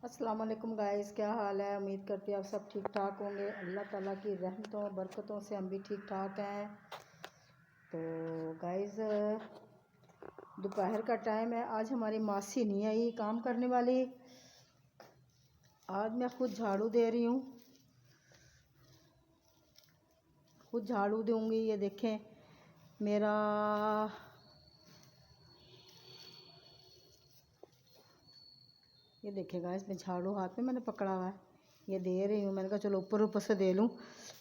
अस्सलाम वालेकुम गाइस, क्या हाल है। उम्मीद करती हूँ आप सब ठीक ठाक होंगे। अल्लाह ताला की रहमतों बरकतों से हम भी ठीक ठाक हैं। तो गाइस दोपहर का टाइम है। आज हमारी मासी नहीं आई काम करने वाली। आज मैं खुद झाड़ू दे रही हूँ, खुद झाड़ू दूँगी। ये देखें मेरा ये देखेगा, इसमें झाड़ू हाथ में मैंने पकड़ा हुआ है, ये दे रही हूँ। मैंने कहा चलो ऊपर ऊपर से दे लूँ,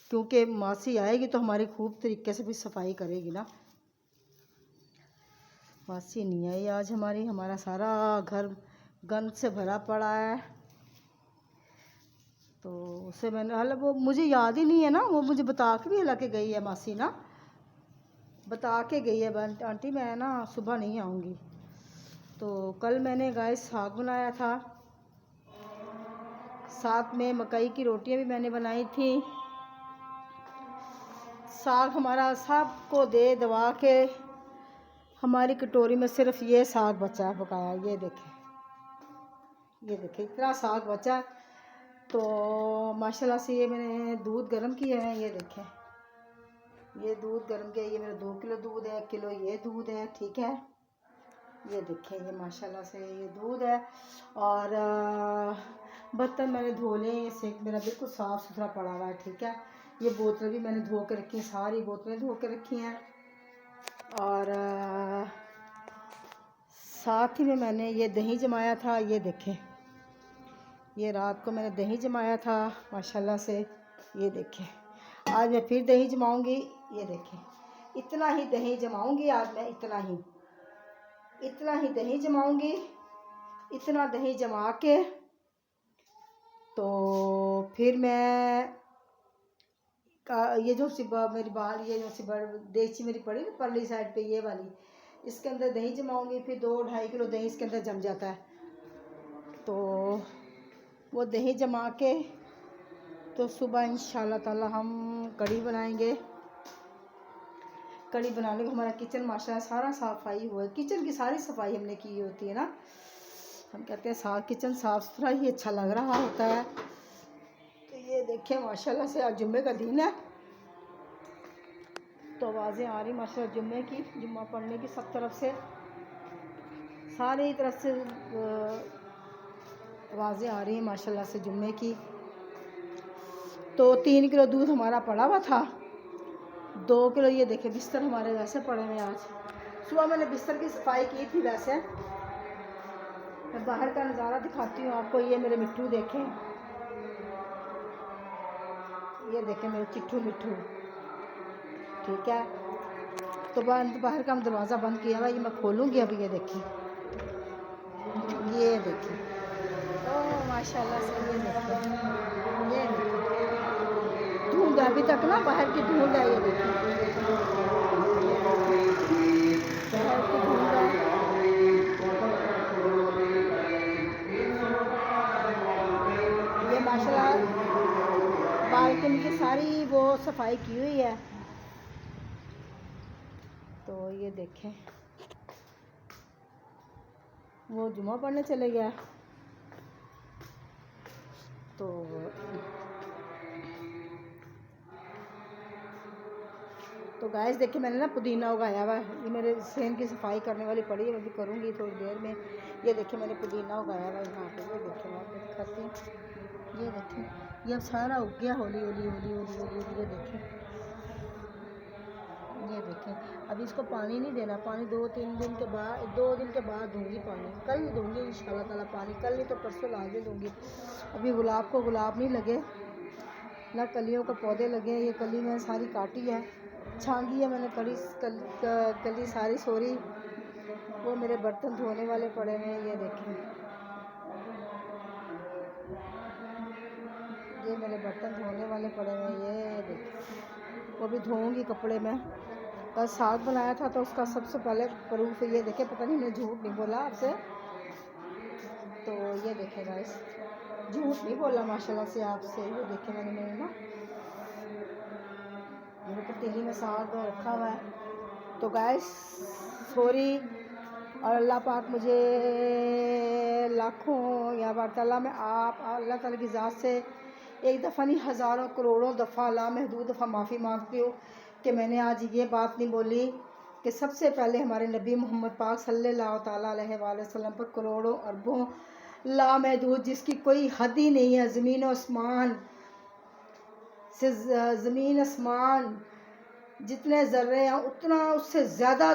क्योंकि मासी आएगी तो हमारी खूब तरीके से भी सफाई करेगी ना। मासी नहीं आई आज हमारी, हमारा सारा घर गंद से भरा पड़ा है। तो उसे मैंने हालांकि वो मुझे याद ही नहीं है ना, वो मुझे बता के भी हालांकि गई है मासी ना, बता के गई है आंटी मैं ना सुबह नहीं आऊँगी। तो कल मैंने गाय साग बनाया था, साथ में मकई की रोटियां भी मैंने बनाई थी। साग हमारा सबको दे दवा के हमारी कटोरी में सिर्फ ये साग बचा है पकाया। ये देखें इतना साग बचा। तो माशाल्लाह से ये मैंने दूध गर्म किया है। ये देखें ये दूध गर्म किया, ये मेरा 2 किलो दूध है, 1 किलो ये दूध है, ठीक है। ये देखें ये माशाल्लाह से ये दूध है। और बर्तन मैंने धो लिए, सिंक मेरा बिल्कुल साफ़ सुथरा पड़ा हुआ है, ठीक है। ये बोतल भी मैंने धो के रखी है, सारी बोतलें धो के रखी हैं। और साथ ही में मैंने ये दही जमाया था। ये देखें ये रात को मैंने दही जमाया था माशाल्लाह से। ये देखें आज मैं फिर दही जमाऊंगी। ये देखें इतना ही दही जमाऊंगी आज मैं, इतना ही दही जमाऊंगी। इतना दही जमा के तो फिर मैं ये जो मेरी बाल ये जो देगची मेरी पड़ी ना परली साइड पे, ये वाली, इसके अंदर दही जमाऊंगी। फिर 2-2.5 किलो दही इसके अंदर जम जाता है। तो वो दही जमा के तो सुबह इंशाल्लाह ताला हम कढ़ी बनाएंगे। कढ़ी बनाने को हमारा किचन माशाल्लाह सारा सफाई हुआ है। किचन की सारी सफाई हमने की होती है ना। हम कहते हैं साफ किचन साफ़ सुथरा ही अच्छा लग रहा होता है। तो ये देखिए माशाल्लाह से आज जुम्मे का दिन है, तो आवाज़ें आ रही माशाल्लाह जुम्मे की, जुम्मा पढ़ने की सब तरफ से, सारी तरफ से आवाज़ें आ रही हैं माशाल्लाह से जुम्मे की। तो 3 किलो दूध हमारा पड़ा हुआ था, 2 किलो ये देखिए बिस्तर हमारे वैसे पड़े हुए। आज सुबह मैंने बिस्तर की सफाई की थी। वैसे मैं बाहर का नज़ारा दिखाती हूँ आपको। ये मेरे मिट्टू देखें, ये देखें मेरे चिट्ठू मिट्टू, ठीक है। तो बाहर का हम दरवाज़ा बंद किया हुआ, ये मैं खोलूँगी अभी। ये देखें ओह माशाल्लाह से ये देखें धूंध है अभी तक ना, बाहर की धूंध है। ये देखें बाहर की धूंध है। ये माशाल्लाह बालकनी की सारी वो सफाई की हुई है। तो ये देखें वो जुम्मा पढ़ने चले गया। तो गाइस देखिए मैंने ना पुदीना उगाया हुआ है। ये मेरे सेन की सफाई करने वाली पड़ी है, मैं भी करूँगी थोड़ी देर में। ये देखिए मैंने पुदीना उगाया हुआ है यहाँ पे। ये देखिए मैं आपको दिखाती हूँ। ये देखिए ये अब सारा उग गया हौली हौली हौली हौली हौली। ये देखें अभी इसको पानी नहीं देना। पानी 2-3 दिन के बाद, 2 दिन के बाद दूँगी पानी। कल दूँगी इंशाल्लाह ताला पानी, कल नहीं तो परसों लाके दूँगी। अभी गुलाब को गुलाब नहीं लगे ना, कलियों को पौधे लगे। ये कली मैंने सारी काटी है, छांगी है मैंने कली सारी सोरी। वो मेरे बर्तन धोने वाले पड़े हैं। ये देखें ये मेरे बर्तन धोने वाले पड़े हैं। ये देखें वो भी धोऊंगी कपड़े में। कल साग बनाया था तो उसका सबसे पहले प्रूफ ये देखें, पता नहीं मैं झूठ नहीं बोला आपसे। तो ये देखें गाइस झूठ नहीं बोला माशाल्लाह से आपसे। ये देखें मैंने ना मेरे पतीली में साग रखा हुआ है। तो गाइस सॉरी, और अल्लाह पाक मुझे लाखों या बार ताला मैं आप अल्लाह ताला की ज़ात से एक दफ़ा नहीं हज़ारों करोड़ों दफ़ा लामहदूद दफ़ा माफ़ी मांगती हूँ कि मैंने आज ये बात नहीं बोली कि सबसे पहले हमारे नबी मोहम्मद पाक सल्लल्लाहु ताला अलैहि वसल्लम पर करोड़ों अरबों लामहदूद जिसकी कोई हद ही नहीं है, ज़मीन आसमान से ज़मीन आसमान जितने ज़र्रे हैं उतना उससे ज़्यादा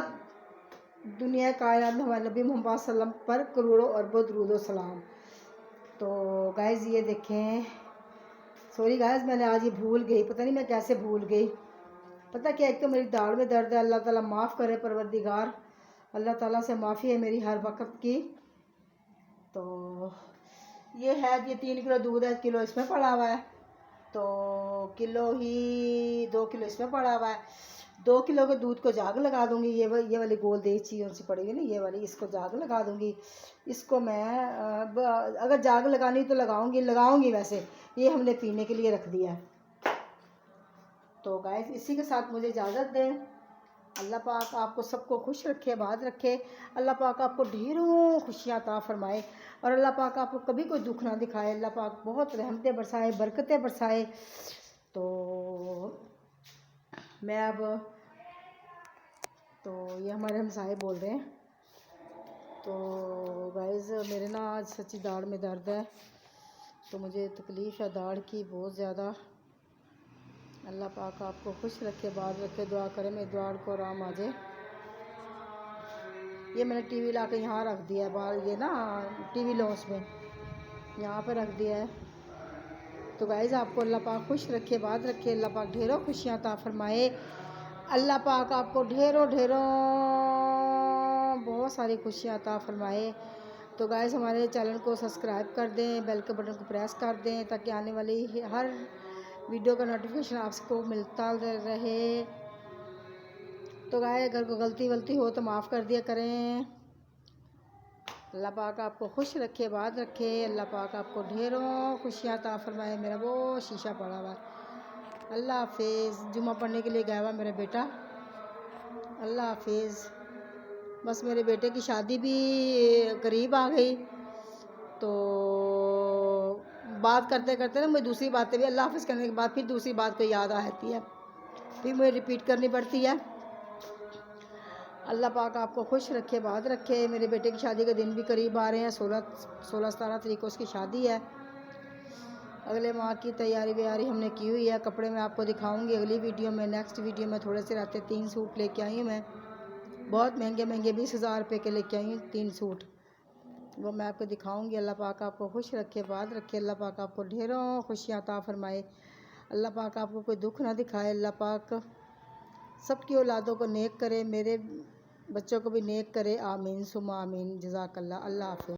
दुनिया कायनात में हमारे नबी मोहम्मद सल्लम पर करोड़ों अरबों दरूद सलाम। तो गाइज़ ये देखें, सॉरी गाइज़ मैंने आज ये भूल गई, पता नहीं मैं कैसे भूल गई। पता क्या, एक तो मेरी दाढ़ में दर्द है, अल्लाह ताला माफ़ करे परवरदिगार, अल्लाह ताला से माफ़ी है मेरी हर वक्त की। तो ये है, ये 3 किलो दूध है, किलो इसमें पड़ा हुआ है, तो किलो ही 2 किलो इसमें पड़ा हुआ है। 2 किलो के दूध को जाग लगा दूंगी, ये वाली गोल देसी सी पड़ी हुई ना, ये वाली, इसको जाग लगा दूंगी। इसको मैं अगर जाग लगानी तो लगाऊंगी वैसे ये हमने पीने के लिए रख दिया है। तो गाइस इसी के साथ मुझे इजाज़त दें। अल्लाह पाक आपको सबको खुश रखे, आबाद रखे। अल्लाह पाक आपको ढेरों खुशियाँ अता फरमाए और अल्लाह पाक आपको कभी कोई दुख ना दिखाए। अल्लाह पाक बहुत रहमतें बरसाए, बरकतें बरसाए। तो मैं अब तो ये हमारे हमसाए बोल रहे हैं। तो गाइस मेरे ना आज सच्ची दाढ़ में दर्द है, तो मुझे तकलीफ़ है दाढ़ की बहुत ज़्यादा। अल्लाह पाक आपको खुश रखे, बात रखे, दुआ करें मेरी दाढ़ को आराम आ जाए। ये मैंने टीवी ला के यहाँ रख दिया है बाहर, ये ना टीवी लॉन्च में यहाँ पे रख दिया है। तो गाइज़ आपको अल्लाह पाक खुश रखे, बात रखे, अल्लाह पाक ढेरों खुशियाँ अता फरमाए। अल्लाह पाक आपको ढेरों बहुत सारी खुशियाँ अता फरमाए। तो गाइस हमारे चैनल को सब्सक्राइब कर दें, बेल के बटन को प्रेस कर दें ताकि आने वाली हर वीडियो का नोटिफिकेशन आपको मिलता रहे। तो गाइस अगर कोई गलती वलती हो तो माफ़ कर दिया करें। अल्लाह पाक आपको खुश रखे, बात रखे, अल्लाह पाक आपको ढेरों खुशियाँ अता फरमाए। मेरा वो शीशा पड़ा हुआ है। अल्लाह हाफिज़। जुम्मा पढ़ने के लिए गया हुआ मेरा बेटा। अल्लाह हाफिज़। बस मेरे बेटे की शादी भी करीब आ गई, तो बात करते करते ना मुझे दूसरी बातें भी अल्लाह हाफिज़ करने के बाद फिर दूसरी बात को याद आ जाती है, फिर मुझे रिपीट करनी पड़ती है। अल्लाह पाक आपको खुश रखे, बात रखे। मेरे बेटे की शादी के दिन भी करीब आ रहे हैं, 16-17 तारीख को उसकी शादी है। अगले माह की तैयारी व्यारी हमने की हुई है। कपड़े मैं आपको दिखाऊंगी अगली वीडियो में। नेक्स्ट वीडियो में थोड़े से रहते 3 सूट लेके आई हूँ मैं, बहुत महंगे 20,000 रुपये के लेके आई हूँ 3 सूट, वो मैं आपको दिखाऊंगी। अल्लाह पाक आपको खुश रखे, बात रखे, अल्लाह पाक आपको ढेरों खुशियाँ अता फरमाए। अल्लाह पाक आपको कोई दुख ना दिखाए। अल्लाह पाक सबकी औलादों को नेक करे, मेरे बच्चों को भी नेक करे। आमीन सुमा आमीन। जज़ाकल्लाह। अल्लाह हाफ़िज़।